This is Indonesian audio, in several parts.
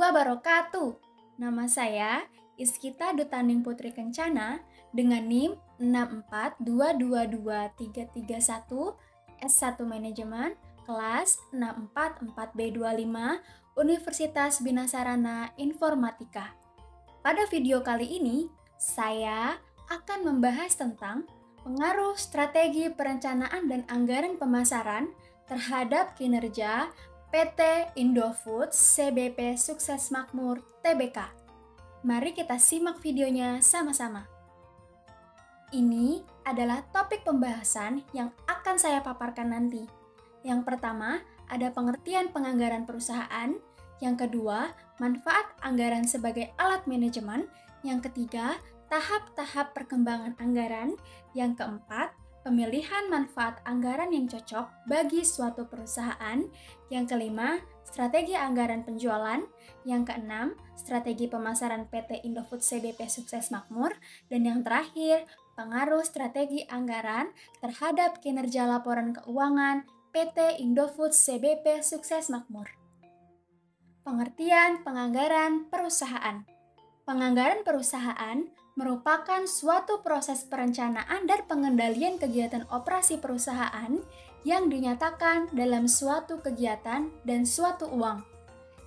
wabarakatuh. Nama saya Iskita Dutaning Putri Kencana dengan NIM 642223331 S1 Manajemen kelas 644B25 Universitas Bina Sarana Informatika. Pada video kali ini, saya akan membahas tentang pengaruh strategi perencanaan dan anggaran pemasaran terhadap kinerja PT Indofood CBP Sukses Makmur Tbk. Mari kita simak videonya sama-sama. Ini adalah topik pembahasan yang akan saya paparkan nanti. Yang pertama, ada pengertian penganggaran perusahaan. Yang kedua, manfaat anggaran sebagai alat manajemen. Yang ketiga, tahap-tahap perkembangan anggaran. Yang keempat, pemilihan manfaat anggaran yang cocok bagi suatu perusahaan. Yang kelima, strategi anggaran penjualan. Yang keenam, strategi pemasaran PT Indofood CBP Sukses Makmur. Dan yang terakhir, pengaruh strategi anggaran terhadap kinerja laporan keuangan PT Indofood CBP Sukses Makmur. Pengertian penganggaran perusahaan. Penganggaran perusahaan merupakan suatu proses perencanaan dan pengendalian kegiatan operasi perusahaan yang dinyatakan dalam suatu kegiatan dan suatu uang,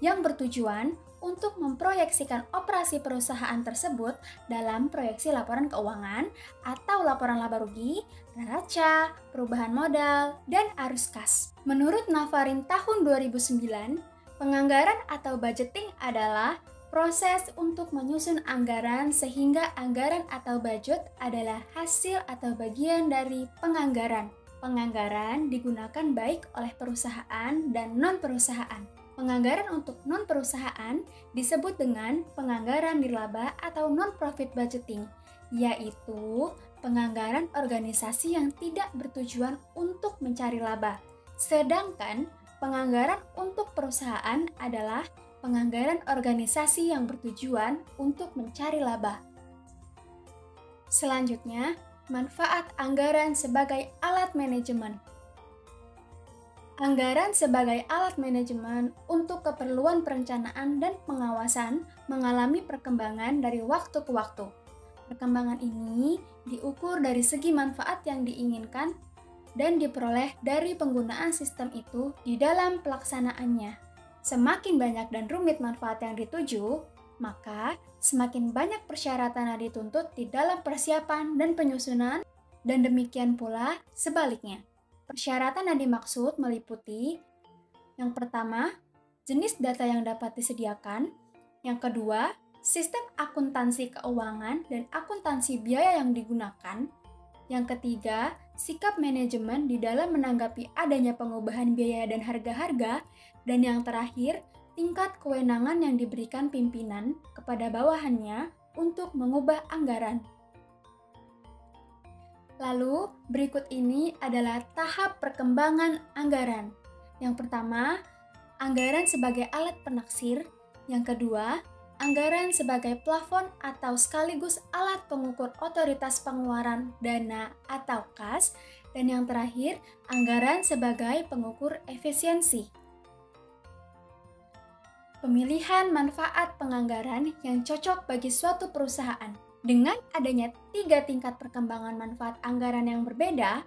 yang bertujuan untuk memproyeksikan operasi perusahaan tersebut dalam proyeksi laporan keuangan atau laporan laba rugi, neraca, perubahan modal, dan arus kas. Menurut Navarin tahun 2009, penganggaran atau budgeting adalah proses untuk menyusun anggaran sehingga anggaran atau budget adalah hasil atau bagian dari penganggaran. Penganggaran digunakan baik oleh perusahaan dan non-perusahaan. Penganggaran untuk non-perusahaan disebut dengan penganggaran nirlaba atau non-profit budgeting, yaitu penganggaran organisasi yang tidak bertujuan untuk mencari laba. Sedangkan penganggaran untuk perusahaan adalah penganggaran organisasi yang bertujuan untuk mencari laba. Selanjutnya, manfaat anggaran sebagai alat manajemen. Anggaran sebagai alat manajemen untuk keperluan perencanaan dan pengawasan mengalami perkembangan dari waktu ke waktu. Perkembangan ini diukur dari segi manfaat yang diinginkan dan diperoleh dari penggunaan sistem itu di dalam pelaksanaannya. Semakin banyak dan rumit manfaat yang dituju, maka semakin banyak persyaratan yang dituntut di dalam persiapan dan penyusunan, dan demikian pula sebaliknya. Persyaratan yang dimaksud meliputi yang pertama, jenis data yang dapat disediakan. Yang kedua, sistem akuntansi keuangan dan akuntansi biaya yang digunakan. Yang ketiga, sikap manajemen di dalam menanggapi adanya pengubahan biaya dan harga-harga. Dan yang terakhir, tingkat kewenangan yang diberikan pimpinan kepada bawahannya untuk mengubah anggaran. Lalu, berikut ini adalah tahap perkembangan anggaran. Yang pertama, anggaran sebagai alat penaksir. Yang kedua, anggaran sebagai plafon atau sekaligus alat pengukur otoritas pengeluaran dana atau kas. Dan yang terakhir, anggaran sebagai pengukur efisiensi. Pemilihan manfaat penganggaran yang cocok bagi suatu perusahaan. Dengan adanya 3 tingkat perkembangan manfaat anggaran yang berbeda,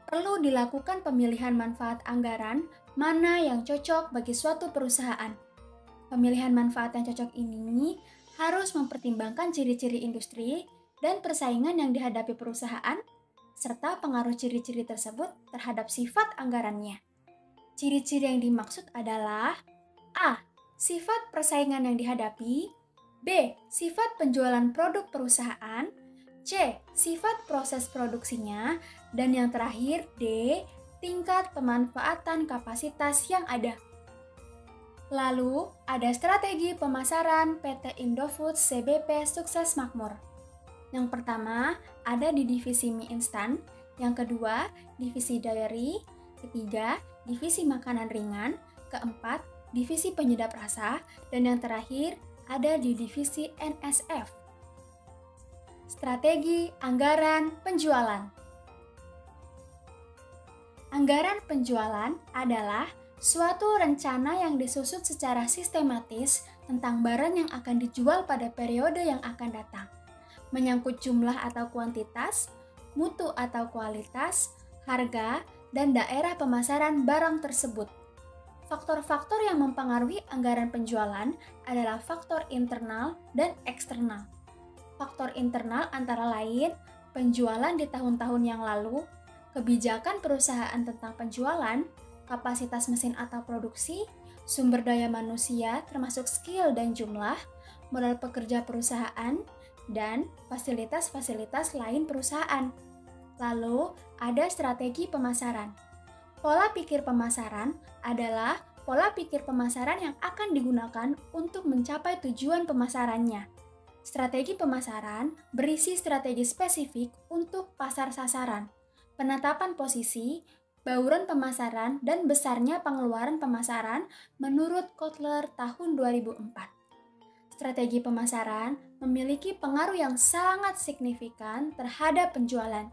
perlu dilakukan pemilihan manfaat anggaran mana yang cocok bagi suatu perusahaan. Pemilihan manfaat yang cocok ini harus mempertimbangkan ciri-ciri industri dan persaingan yang dihadapi perusahaan, serta pengaruh ciri-ciri tersebut terhadap sifat anggarannya. Ciri-ciri yang dimaksud adalah A. Sifat persaingan yang dihadapi. B. Sifat penjualan produk perusahaan. C. Sifat proses produksinya. Dan yang terakhir, D. Tingkat pemanfaatan kapasitas yang ada. Lalu, ada strategi pemasaran PT Indofood CBP Sukses Makmur. Yang pertama, ada di divisi mie instan. Yang kedua, divisi dairy. Ketiga, divisi makanan ringan. Keempat, divisi penyedap rasa. Dan yang terakhir, ada di divisi NSF. Strategi anggaran penjualan. Anggaran penjualan adalah Suatu rencana yang disusun secara sistematis tentang barang yang akan dijual pada periode yang akan datang, menyangkut jumlah atau kuantitas, mutu atau kualitas, harga, dan daerah pemasaran barang tersebut. Faktor-faktor yang mempengaruhi anggaran penjualan adalah faktor internal dan eksternal. Faktor internal antara lain penjualan di tahun-tahun yang lalu, kebijakan perusahaan tentang penjualan, kapasitas mesin atau produksi, sumber daya manusia termasuk skill dan jumlah, modal pekerja perusahaan, dan fasilitas-fasilitas lain perusahaan. Lalu, ada strategi pemasaran. Pola pikir pemasaran adalah pola pikir pemasaran yang akan digunakan untuk mencapai tujuan pemasarannya. Strategi pemasaran berisi strategi spesifik untuk pasar sasaran, penetapan posisi, bauran pemasaran, dan besarnya pengeluaran pemasaran menurut Kotler tahun 2004. Strategi pemasaran memiliki pengaruh yang sangat signifikan terhadap penjualan.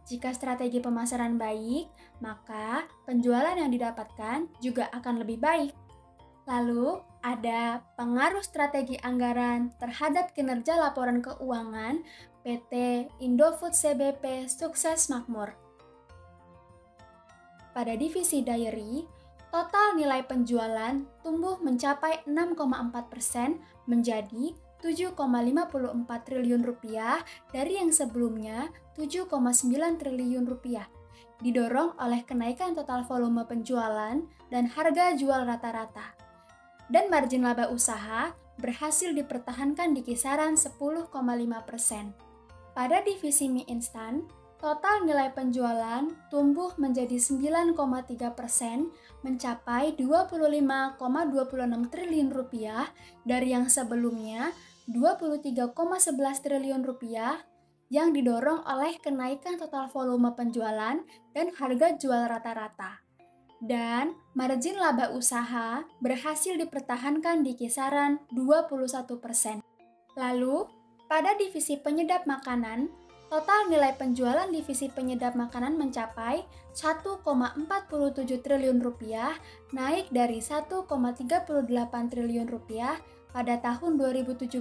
Jika strategi pemasaran baik, maka penjualan yang didapatkan juga akan lebih baik. Lalu, ada pengaruh strategi anggaran terhadap kinerja laporan keuangan PT Indofood CBP Sukses Makmur. Pada divisi dairy, total nilai penjualan tumbuh mencapai 6,4% menjadi 7,54 triliun rupiah dari yang sebelumnya 7,9 triliun rupiah, didorong oleh kenaikan total volume penjualan dan harga jual rata-rata. Dan margin laba usaha berhasil dipertahankan di kisaran 10,5%. Pada divisi mie instan, total nilai penjualan tumbuh menjadi 9,3% mencapai 25,26 triliun rupiah dari yang sebelumnya 23,11 triliun rupiah yang didorong oleh kenaikan total volume penjualan dan harga jual rata-rata. Dan margin laba usaha berhasil dipertahankan di kisaran 21%. Lalu, pada divisi penyedap makanan, total nilai penjualan divisi penyedap makanan mencapai 1,47 triliun rupiah, naik dari 1,38 triliun rupiah pada tahun 2017.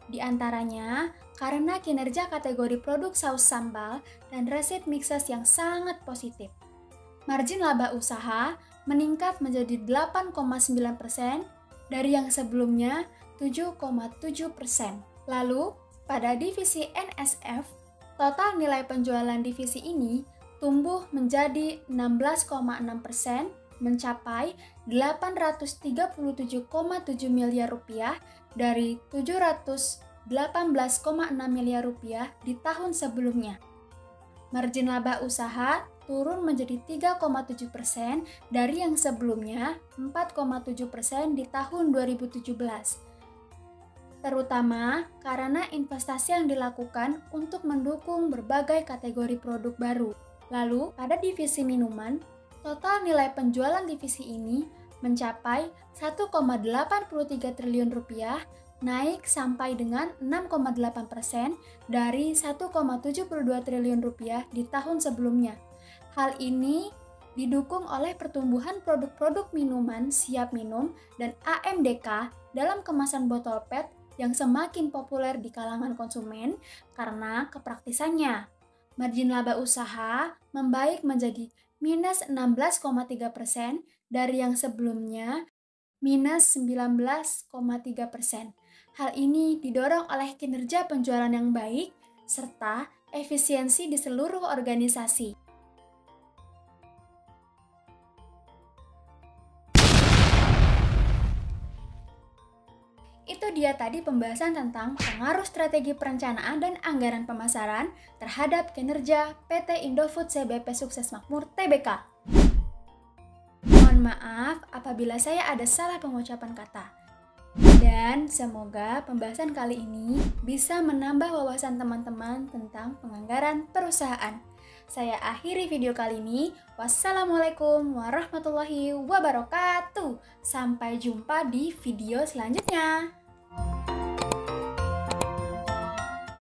Di antaranya karena kinerja kategori produk saus sambal dan resep mixes yang sangat positif. Margin laba usaha meningkat menjadi 8,9% dari yang sebelumnya 7,7%. Lalu, pada divisi NSF, total nilai penjualan divisi ini tumbuh menjadi 16,6% mencapai 837,7 miliar rupiah dari 718,6 miliar rupiah di tahun sebelumnya. Margin laba usaha turun menjadi 3,7% dari yang sebelumnya 4,7% di tahun 2017. Terutama karena investasi yang dilakukan untuk mendukung berbagai kategori produk baru. Lalu, pada divisi minuman, total nilai penjualan divisi ini mencapai 1,83 triliun rupiah, naik sampai dengan 6,8% dari 1,72 triliun rupiah di tahun sebelumnya. Hal ini didukung oleh pertumbuhan produk-produk minuman siap minum dan AMDK dalam kemasan botol PET yang semakin populer di kalangan konsumen karena kepraktisannya. Margin laba usaha membaik menjadi minus 16,3% dari yang sebelumnya minus 19,3%. Hal ini didorong oleh kinerja penjualan yang baik serta efisiensi di seluruh organisasi. Itu dia tadi pembahasan tentang pengaruh strategi perencanaan dan anggaran pemasaran terhadap kinerja PT Indofood CBP Sukses Makmur Tbk. Mohon maaf apabila saya ada salah pengucapan kata. Dan semoga pembahasan kali ini bisa menambah wawasan teman-teman tentang penganggaran perusahaan. Saya akhiri video kali ini. Wassalamualaikum warahmatullahi wabarakatuh. Sampai jumpa di video selanjutnya.